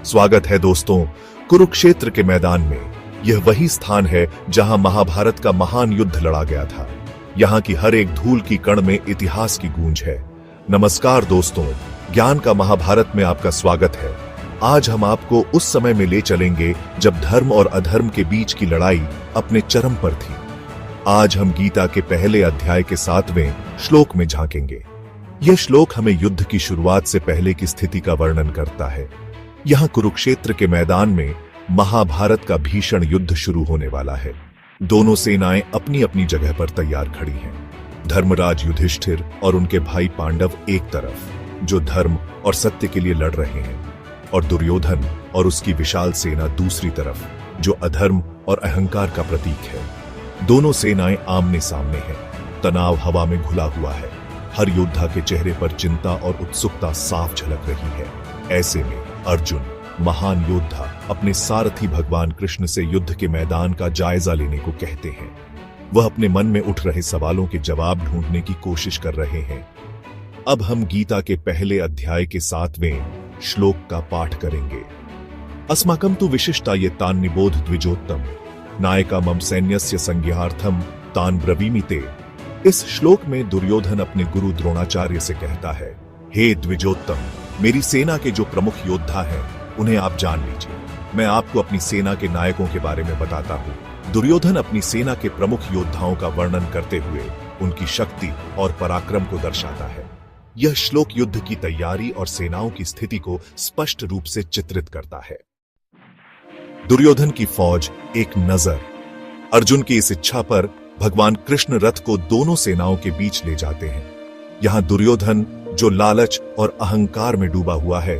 स्वागत है दोस्तों, कुरुक्षेत्र के मैदान में। यह वही स्थान है जहां महाभारत का महान युद्ध लड़ा गया था। यहाँ की हर एक धूल की कण में इतिहास की गूंज है। नमस्कार दोस्तों, ज्ञान का महाभारत में आपका स्वागत है। आज हम आपको उस समय में ले चलेंगे जब धर्म और अधर्म के बीच की लड़ाई अपने चरम पर थी। आज हम गीता के पहले अध्याय के 7वें श्लोक में झांकेंगे। यह श्लोक हमें युद्ध की शुरुआत से पहले की स्थिति का वर्णन करता है। यहाँ कुरुक्षेत्र के मैदान में महाभारत का भीषण युद्ध शुरू होने वाला है। दोनों सेनाएं अपनी अपनी जगह पर तैयार खड़ी हैं। धर्मराज युधिष्ठिर और उनके भाई पांडव एक तरफ, जो धर्म और सत्य के लिए लड़ रहे हैं, और दुर्योधन और उसकी विशाल सेना दूसरी तरफ, जो अधर्म और अहंकार का प्रतीक है। दोनों सेनाएं आमने सामने हैं। तनाव हवा में घुला हुआ है। हर योद्धा के चेहरे पर चिंता और उत्सुकता साफ झलक रही है। ऐसे में अर्जुन, महान योद्धा, अपने सारथी भगवान कृष्ण से युद्ध के मैदान का जायजा लेने को कहते हैं। वह अपने मन में उठ रहे सवालों के जवाब ढूंढने की कोशिश कर रहे हैं। अब हम गीता के पहले अध्याय के 7वें श्लोक का पाठ करेंगे। अस्माकं तु विशिष्टा ये तान् निबोध द्विजोत्तम, नायका मम सैन्यस्य संज्ञार्थम तान् ब्रवीमि ते। इस श्लोक में दुर्योधन अपने गुरु द्रोणाचार्य से कहता है, हे द्विजोत्तम, मेरी सेना के जो प्रमुख योद्धा हैं उन्हें आप जान लीजिए। मैं आपको अपनी सेना के नायकों के बारे में बताता हूं। दुर्योधन अपनी सेना के प्रमुख योद्धाओं का वर्णन करते हुए उनकी शक्ति और पराक्रम को दर्शाता है। यह श्लोक युद्ध की तैयारी और सेनाओं की स्थिति को स्पष्ट रूप से चित्रित करता है। दुर्योधन की फौज एक नजर। अर्जुन की इस इच्छा पर भगवान कृष्ण रथ को दोनों सेनाओं के बीच ले जाते हैं। यहां दुर्योधन, जो लालच और अहंकार में डूबा हुआ है,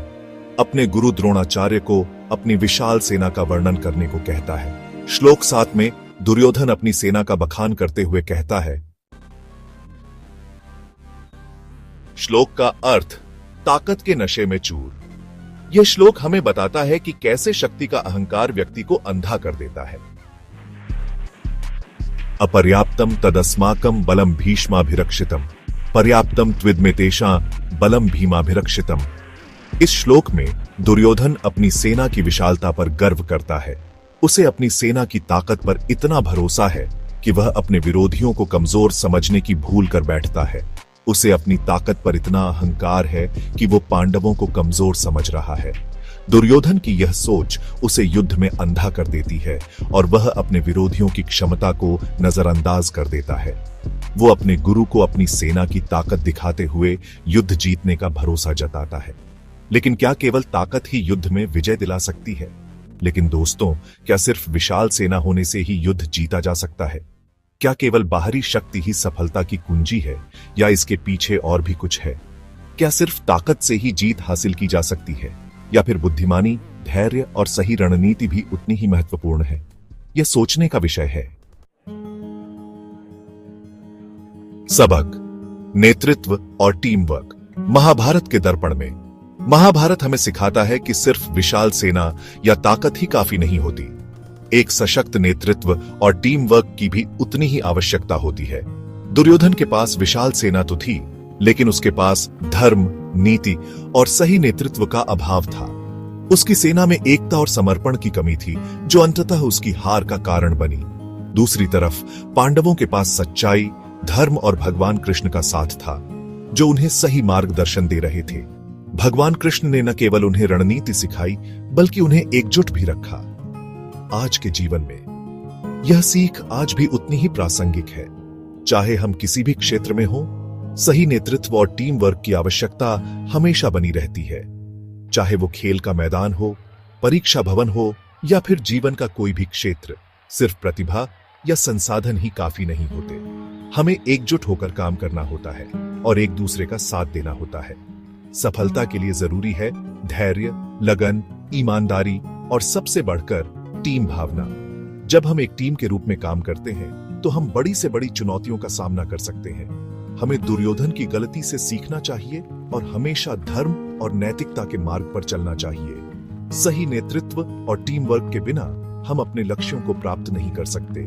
अपने गुरु द्रोणाचार्य को अपनी विशाल सेना का वर्णन करने को कहता है। श्लोक 7 में दुर्योधन अपनी सेना का बखान करते हुए कहता है। श्लोक का अर्थ, ताकत के नशे में चूर। यह श्लोक हमें बताता है कि कैसे शक्ति का अहंकार व्यक्ति को अंधा कर देता है। अपर्याप्तम तदस्माकं बलम भीष्माभिरक्षितम, पर्याप्तम त्विदमेतेषां बलम भीमाभिरक्षितम। इस श्लोक में दुर्योधन अपनी सेना की विशालता पर गर्व करता है। उसे अपनी सेना की ताकत पर इतना भरोसा है कि वह अपने विरोधियों को कमजोर समझने की भूल कर बैठता है। उसे अपनी ताकत पर इतना अहंकार है कि वो पांडवों को कमजोर समझ रहा है। दुर्योधन की यह सोच उसे युद्ध में अंधा कर देती है और वह अपने विरोधियों की क्षमता को नजरअंदाज कर देता है। वो अपने गुरु को अपनी सेना की ताकत दिखाते हुए युद्ध जीतने का भरोसा जताता है। लेकिन क्या केवल ताकत ही युद्ध में विजय दिला सकती है? लेकिन दोस्तों, क्या सिर्फ विशाल सेना होने से ही युद्ध जीता जा सकता है? क्या केवल बाहरी शक्ति ही सफलता की कुंजी है, या इसके पीछे और भी कुछ है? क्या सिर्फ ताकत से ही जीत हासिल की जा सकती है, या फिर बुद्धिमानी, धैर्य और सही रणनीति भी उतनी ही महत्वपूर्ण है? यह सोचने का विषय है। सबक, नेतृत्व और टीम वर्क। महाभारत के दर्पण में महाभारत हमें सिखाता है कि सिर्फ विशाल सेना या ताकत ही काफी नहीं होती। एक सशक्त नेतृत्व और टीम वर्क की भी उतनी ही आवश्यकता होती है। दुर्योधन के पास विशाल सेना तो थी, लेकिन उसके पास धर्म, नीति और सही नेतृत्व का अभाव था। उसकी सेना में एकता और समर्पण की कमी थी, जो अंततः उसकी हार का कारण बनी। दूसरी तरफ पांडवों के पास सच्चाई, धर्म और भगवान कृष्ण का साथ था, जो उन्हें सही मार्गदर्शन दे रहे थे। भगवान कृष्ण ने न केवल उन्हें रणनीति सिखाई, बल्कि उन्हें एकजुट भी रखा। आज के जीवन में यह सीख आज भी उतनी ही प्रासंगिक है। चाहे हम किसी भी क्षेत्र में हो, सही नेतृत्व और टीम वर्क की आवश्यकता हमेशा बनी रहती है। चाहे वो खेल का मैदान हो, परीक्षा भवन हो, या फिर जीवन का कोई भी क्षेत्र, सिर्फ प्रतिभा या संसाधन ही काफी नहीं होते। हमें एकजुट होकर काम करना होता है और एक दूसरे का साथ देना होता है। सफलता के लिए जरूरी है धैर्य, लगन, ईमानदारी और सबसे बढ़कर टीम भावना। जब हम एक टीम के रूप में काम करते हैं, तो हम बड़ी से बड़ी चुनौतियों का सामना कर सकते हैं। हमें दुर्योधन की गलती से सीखना चाहिए और हमेशा धर्म और नैतिकता के मार्ग पर चलना चाहिए। सही नेतृत्व और टीम वर्क के बिना हम अपने लक्ष्यों को प्राप्त नहीं कर सकते।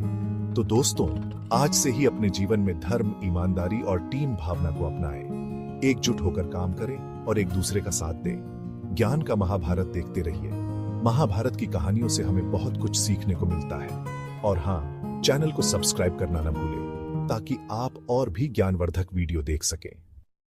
तो दोस्तों, आज से ही अपने जीवन में धर्म, ईमानदारी और टीम भावना को अपनाएं। एकजुट होकर काम करें और एक दूसरे का साथ दें। ज्ञान का महाभारत देखते रहिए। महाभारत की कहानियों से हमें बहुत कुछ सीखने को मिलता है। और हाँ, चैनल को सब्सक्राइब करना न भूलें ताकि आप और भी ज्ञानवर्धक वीडियो देख सकें।